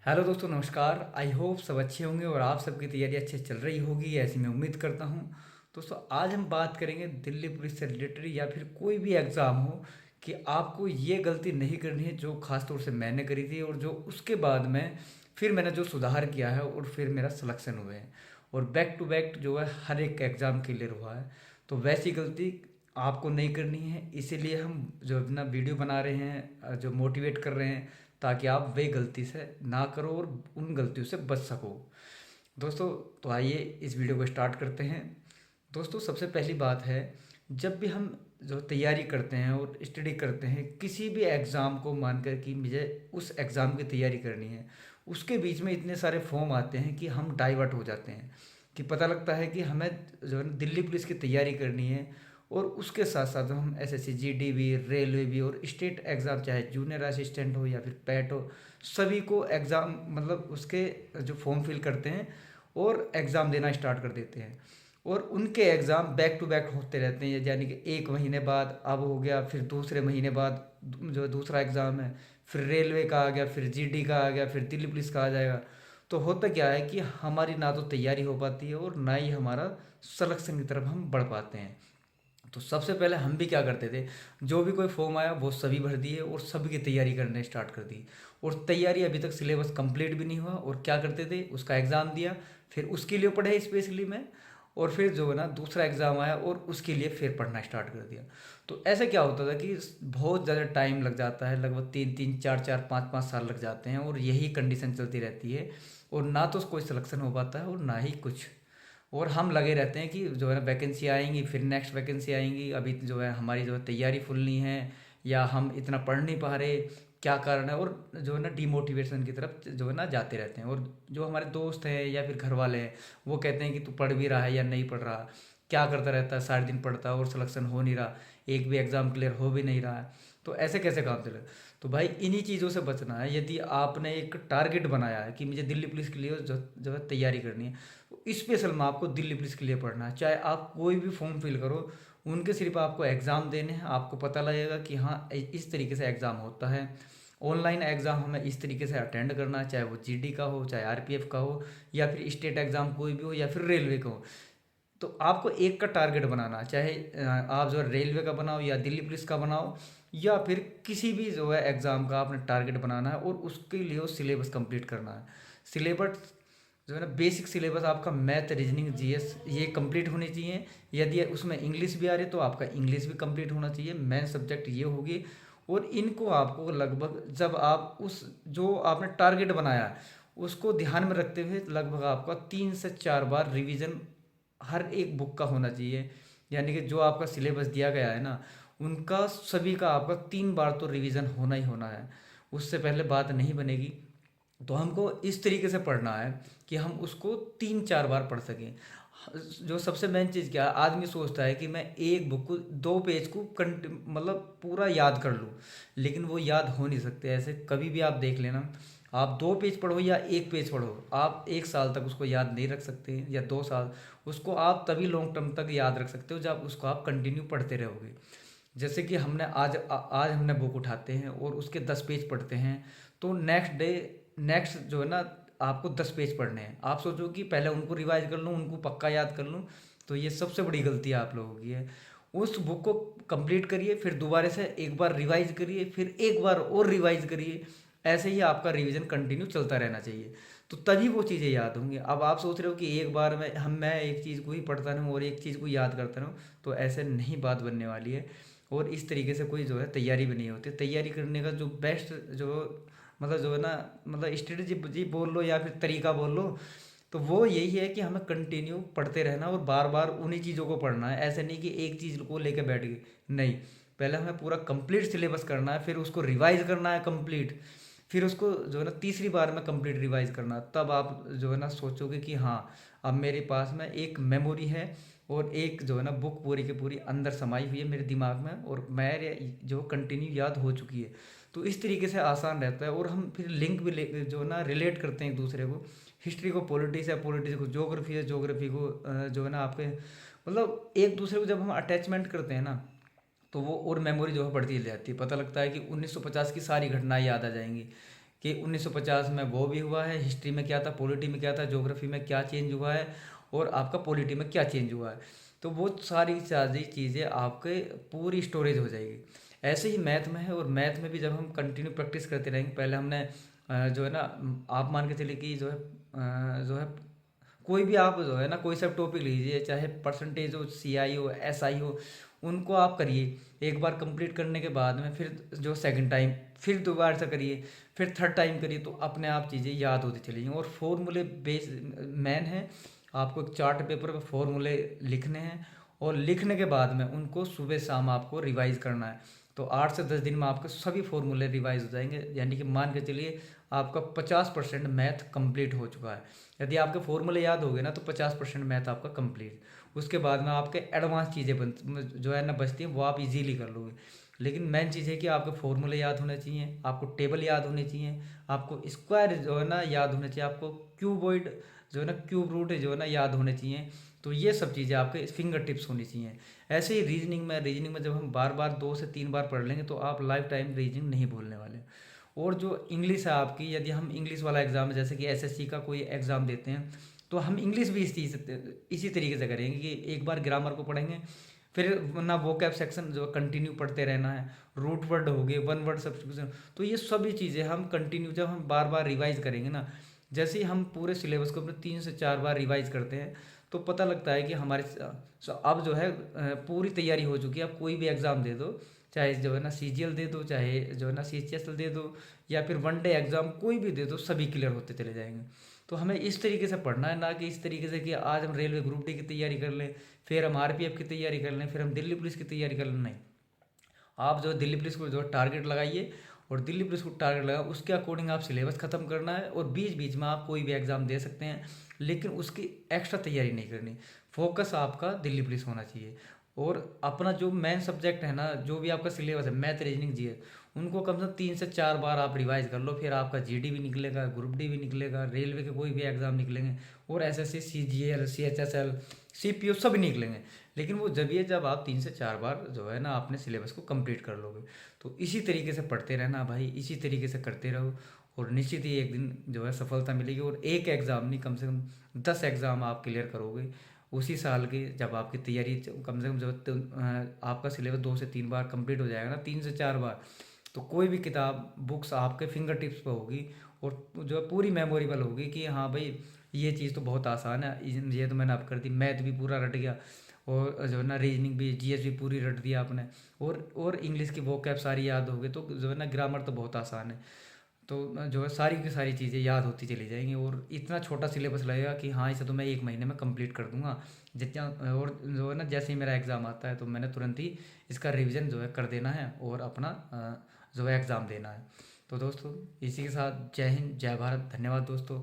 Hello दोस्तों, नमस्कार। I hope सब अच्छे होंगे और आप सबकी तैयारी अच्छे चल रही होगी, ऐसी मैं उम्मीद करता हूँ। दोस्तों, आज हम बात करेंगे दिल्ली पुलिस से रिलेटेड या फिर कोई भी एग्ज़ाम हो कि आपको ये गलती नहीं करनी है जो ख़ास तौर से मैंने करी थी और जो उसके बाद में फिर मैंने जो सुधार किया है और फिर मेरा सिलेक्शन हुए हैं और बैक टू बैक जो है हर एक एग्ज़ाम क्लियर हुआ है। तो वैसी गलती आपको नहीं करनी है, इसीलिए हम जो अपना वीडियो बना रहे हैं, जो मोटिवेट कर रहे हैं ताकि आप वे गलती से ना करो और उन गलतियों से बच सको। दोस्तों, तो आइए इस वीडियो को स्टार्ट करते हैं। दोस्तों, सबसे पहली बात है, जब भी हम जो तैयारी करते हैं और स्टडी करते हैं किसी भी एग्ज़ाम को मानकर कि मुझे उस एग्ज़ाम की तैयारी करनी है, उसके बीच में इतने सारे फॉर्म आते हैं कि हम डाइवर्ट हो जाते हैं कि पता लगता है कि हमें जो है ना दिल्ली पुलिस की तैयारी करनी है और उसके साथ साथ हम एसएससी जीडी भी, रेलवे भी और स्टेट एग्ज़ाम, चाहे जूनियर असिस्टेंट हो या फिर पैट हो, सभी को एग्ज़ाम मतलब उसके जो फॉर्म फिल करते हैं और एग्ज़ाम देना स्टार्ट कर देते हैं। और उनके एग्ज़ाम बैक टू बैक होते रहते हैं, यानी कि एक महीने बाद अब हो गया, फिर दूसरे महीने बाद जो दूसरा एग्ज़ाम है, फिर रेलवे का आ गया, फिर जीडी का आ गया, फिर दिल्ली पुलिस का आ जाएगा। तो होता क्या है कि हमारी ना तो तैयारी हो पाती है और ना ही हमारा सलेक्शन की तरफ हम बढ़ पाते हैं। तो सबसे पहले हम भी क्या करते थे, जो भी कोई फॉर्म आया वो सभी भर दिए और सभी की तैयारी करने स्टार्ट कर दी। और तैयारी अभी तक सिलेबस कंप्लीट भी नहीं हुआ और क्या करते थे, उसका एग्ज़ाम दिया, फिर उसके लिए पढ़े स्पेशली मैं, और फिर जो है ना दूसरा एग्ज़ाम आया और उसके लिए फिर पढ़ना स्टार्ट कर दिया। तो ऐसे क्या होता था कि बहुत ज़्यादा टाइम लग जाता है, लगभग 3-3, 4-4, 5-5 साल लग जाते हैं और यही कंडीशन चलती रहती है और ना तो कोई सिलेक्शन हो पाता है और ना ही कुछ। और हम लगे रहते हैं कि जो है ना वैकेंसी आएंगी, फिर नेक्स्ट वैकेंसी आएंगी, अभी जो है हमारी जो है तैयारी फुल नहीं है या हम इतना पढ़ नहीं पा रहे, क्या कारण है, और जो है ना डिमोटिवेशन की तरफ जो है ना जाते रहते हैं। और जो हमारे दोस्त हैं या फिर घर वाले हैं वो कहते हैं कि तू पढ़ भी रहा है या नहीं पढ़ रहा, क्या करता रहता है, सारे दिन पढ़ता है और सिलेक्शन हो नहीं रहा, एक भी एग्ज़ाम क्लियर हो भी नहीं रहा है, तो ऐसे कैसे काम चले। तो भाई इन्हीं चीज़ों से बचना है। यदि आपने एक टारगेट बनाया है कि मुझे दिल्ली पुलिस के लिए जो है तैयारी करनी है, स्पेशल में आपको दिल्ली पुलिस के लिए पढ़ना है। चाहे आप कोई भी फॉर्म फिल करो, उनके सिर्फ आपको एग्ज़ाम देने हैं, आपको पता लगेगा कि हाँ इस तरीके से एग्ज़ाम होता है। ऑनलाइन एग्ज़ाम हमें इस तरीके से अटेंड करना है, चाहे वो जीडी का हो, चाहे आरपीएफ का हो, या फिर स्टेट एग्ज़ाम कोई भी हो, या फिर रेलवे का हो। तो आपको एक का टारगेट बनाना है, चाहे आप जो है रेलवे का बनाओ या दिल्ली पुलिस का बनाओ, या फिर किसी भी जो है एग्ज़ाम का आपने टारगेट बनाना है और उसके लिए वो सिलेबस कंप्लीट करना है। सिलेबस जो है ना, बेसिक सिलेबस आपका मैथ, रीजनिंग, जीएस ये कंप्लीट होनी चाहिए। यदि उसमें इंग्लिश भी आ रही है तो आपका इंग्लिश भी कंप्लीट होना चाहिए, मेन सब्जेक्ट ये होगी। और इनको आपको लगभग जब आप उस जो आपने टारगेट बनाया है, उसको ध्यान में रखते हुए लगभग आपका 3 से 4 बार रिवीजन हर एक बुक का होना चाहिए। यानी कि जो आपका सिलेबस दिया गया है ना, उनका सभी का आपका 3 बार तो रिवीजन होना ही होना है, उससे पहले बात नहीं बनेगी। तो हमको इस तरीके से पढ़ना है कि हम उसको 3-4 बार पढ़ सकें। जो सबसे मेन चीज़ क्या है, आदमी सोचता है कि मैं एक बुक को 2 पेज को मतलब पूरा याद कर लूँ, लेकिन वो याद हो नहीं सकते ऐसे। कभी भी आप देख लेना, आप 2 पेज पढ़ो या 1 पेज पढ़ो, आप 1 साल तक उसको याद नहीं रख सकते या 2 साल। उसको आप तभी लॉन्ग टर्म तक याद रख सकते हो जब उसको आप कंटिन्यू पढ़ते रहोगे। जैसे कि हमने आज हमने बुक उठाते हैं और उसके 10 पेज पढ़ते हैं, तो नेक्स्ट डे नेक्स्ट जो है ना आपको 10 पेज पढ़ने हैं। आप सोचो कि पहले उनको रिवाइज कर लूँ, उनको पक्का याद कर लूँ, तो ये सबसे बड़ी गलती आप लोगों की है। उस बुक को कंप्लीट करिए, फिर दोबारा से एक बार रिवाइज करिए, फिर एक बार और रिवाइज करिए। ऐसे ही आपका रिवीजन कंटिन्यू चलता रहना चाहिए, तो तभी वो चीज़ें याद होंगी। अब आप सोच रहे हो कि एक बार में मैं एक चीज़ को ही पढ़ता रहूँ और एक चीज़ को याद करता रहूँ, तो ऐसे नहीं बात बनने वाली है। और इस तरीके से कोई जो है तैयारी भी नहीं होती। तैयारी करने का जो बेस्ट जो मतलब जो है ना, मतलब स्ट्रेटजी जी बोल लो या फिर तरीका बोल लो, तो वो यही है कि हमें कंटिन्यू पढ़ते रहना और बार बार उन्हीं चीज़ों को पढ़ना है। ऐसे नहीं कि एक चीज़ को लेकर बैठ गए, नहीं। पहले हमें पूरा कंप्लीट सिलेबस करना है, फिर उसको रिवाइज करना है कंप्लीट, फिर उसको जो है ना तीसरी बार में कंप्लीट रिवाइज करना। तब आप जो है ना सोचोगे कि हाँ, अब मेरे पास में एक मेमोरी है और एक जो है ना बुक पूरी की पूरी अंदर समाई हुई है मेरे दिमाग में, और मेरे जो कंटिन्यू याद हो चुकी है। तो इस तरीके से आसान रहता है। और हम फिर लिंक भी जो है ना रिलेट करते हैं एक दूसरे को। हिस्ट्री को पॉलिटिक्स है, पॉलिटिक्स को ज्योग्राफी है, ज्योग्राफी को जो है ना आपके मतलब एक दूसरे को जब हम अटैचमेंट करते हैं ना, तो वो और मेमोरी जो है बढ़ती चली जाती है। पता लगता है कि 1950 की सारी घटनाएं याद आ जाएंगी, कि 1950 में वो भी हुआ है, हिस्ट्री में क्या था, पॉलिटी में क्या था, ज्योग्राफी में क्या चेंज हुआ है और आपका पॉलिटी में क्या चेंज हुआ है। तो वो सारी सारी चीज़ें आपके पूरी स्टोरेज हो जाएगी। ऐसे ही मैथ में है, और मैथ में भी जब हम कंटिन्यू प्रैक्टिस करते रहेंगे, पहले हमने जो है ना, आप मान के चलिए कि जो है कोई भी आप जो है ना कोई सा टॉपिक लीजिए, चाहे परसेंटेज हो, सीआई हो, एसआई हो, उनको आप करिए। एक बार कंप्लीट करने के बाद में फिर जो सेकंड टाइम फिर दोबारा से करिए, फिर थर्ड टाइम करिए, तो अपने आप चीज़ें याद होती चली जाएंगी। और फॉर्मूले बेस मैन है, आपको एक चार्ट पेपर पर फॉर्मूले लिखने हैं, और लिखने के बाद में उनको सुबह शाम आपको रिवाइज करना है। तो 8 से 10 दिन में आपके सभी फॉर्मूले रिवाइज हो जाएंगे, यानी कि मान के चलिए आपका 50% मैथ कंप्लीट हो चुका है। यदि आपके फॉर्मूले याद हो गए ना, तो 50% मैथ आपका कंप्लीट। उसके बाद में आपके एडवांस चीज़ें बन जो है ना बचती हैं, वो आप इजीली कर लोगे। लेकिन मेन चीज़ है कि आपके फॉर्मूले याद होने चाहिए, आपको टेबल याद होने चाहिए, आपको स्क्वायर जो है ना याद होने चाहिए, आपको क्यूबॉइड जो है ना, क्यूब रूट जो है ना याद होने चाहिए। तो ये सब चीज़ें आपके फिंगर टिप्स होनी चाहिए। ऐसे ही रीजनिंग में जब हम बार बार 2 से 3 बार पढ़ लेंगे, तो आप लाइफ टाइम रीजनिंग नहीं भूलने वाले। और जो इंग्लिश है आपकी, यदि हम इंग्लिश वाला एग्ज़ाम है, जैसे कि एसएससी का कोई एग्ज़ाम देते हैं, तो हम इंग्लिश भी इसी तरीके से करेंगे कि एक बार ग्रामर को पढ़ेंगे, फिर ना वोकैब सेक्शन जो कंटिन्यू पढ़ते रहना है, रूट वर्ड हो गए, वन वर्ड सब्स्टिट्यूशन। तो ये सभी चीज़ें हम कंटिन्यू जब हम बार बार रिवाइज करेंगे ना, जैसे ही हम पूरे सिलेबस को अपने 3 से 4 बार रिवाइज करते हैं, तो पता लगता है कि हमारे अब जो है पूरी तैयारी हो चुकी है। आप कोई भी एग्ज़ाम दे दो, चाहे जो है ना सीजीएल दे दो, चाहे जो है ना सीएचएसएल दे दो, या फिर वन डे एग्ज़ाम कोई भी दे दो, सभी क्लियर होते चले जाएंगे। तो हमें इस तरीके से पढ़ना है, ना कि इस तरीके से कि आज हम रेलवे ग्रुप डी की तैयारी कर लें, फिर हम आरपीएफ की तैयारी कर लें, फिर हम दिल्ली पुलिस की तैयारी कर लें। नहीं, आप जो दिल्ली पुलिस को जो टारगेट लगाइए, और दिल्ली पुलिस को टारगेट लगा, उसके अकॉर्डिंग आप सिलेबस ख़त्म करना है, और बीच बीच में आप कोई भी एग्ज़ाम दे सकते हैं, लेकिन उसकी एक्स्ट्रा तैयारी नहीं करनी। फोकस आपका दिल्ली पुलिस होना चाहिए। और अपना जो मेन सब्जेक्ट है ना, जो भी आपका सिलेबस है, मैथ, रीजनिंग, जीएस, उनको कम से कम 3 से 4 बार आप रिवाइज कर लो, फिर आपका जीडी भी निकलेगा, ग्रुप डी भी निकलेगा, रेलवे के कोई भी एग्ज़ाम निकलेंगे, और एसएससी, सीजीएल, सीएचएसएल, सीपीओ सब निकलेंगे। लेकिन वो जब आप 3 से 4 बार जो है ना अपने सिलेबस को कंप्लीट कर लोगे। तो इसी तरीके से पढ़ते रहना भाई, इसी तरीके से करते रहो, और निश्चित ही एक दिन जो है सफलता मिलेगी। और एक एग्ज़ाम नहीं, कम से कम 10 एग्ज़ाम आप क्लियर करोगे उसी साल के, जब आपकी तैयारी कम से कम जब आपका सिलेबस 2 से 3 बार कंप्लीट हो जाएगा ना, 3 से 4 बार, तो कोई भी किताब, बुक्स आपके फिंगर टिप्स पर होगी, और जो है पूरी मेमोरेबल होगी कि हाँ भाई ये चीज़ तो बहुत आसान है, ये तो मैंने अब कर दी, मैथ भी पूरा रट गया, और जो है ना रीजनिंग भी, जीएस भी पूरी रट दिया आपने, और इंग्लिश की वोकैब सारी याद हो गई, तो जो है ना ग्रामर तो बहुत आसान है। तो जो है सारी की सारी चीज़ें याद होती चली जाएंगी, और इतना छोटा सिलेबस लगेगा कि हाँ इसे तो मैं 1 महीने में कंप्लीट कर दूंगा जितना। और जो है ना जैसे ही मेरा एग्ज़ाम आता है, तो मैंने तुरंत ही इसका रिवीजन जो है कर देना है, और अपना जो है एग्ज़ाम देना है। तो दोस्तों, इसी के साथ जय हिंद, जय भारत, धन्यवाद दोस्तों।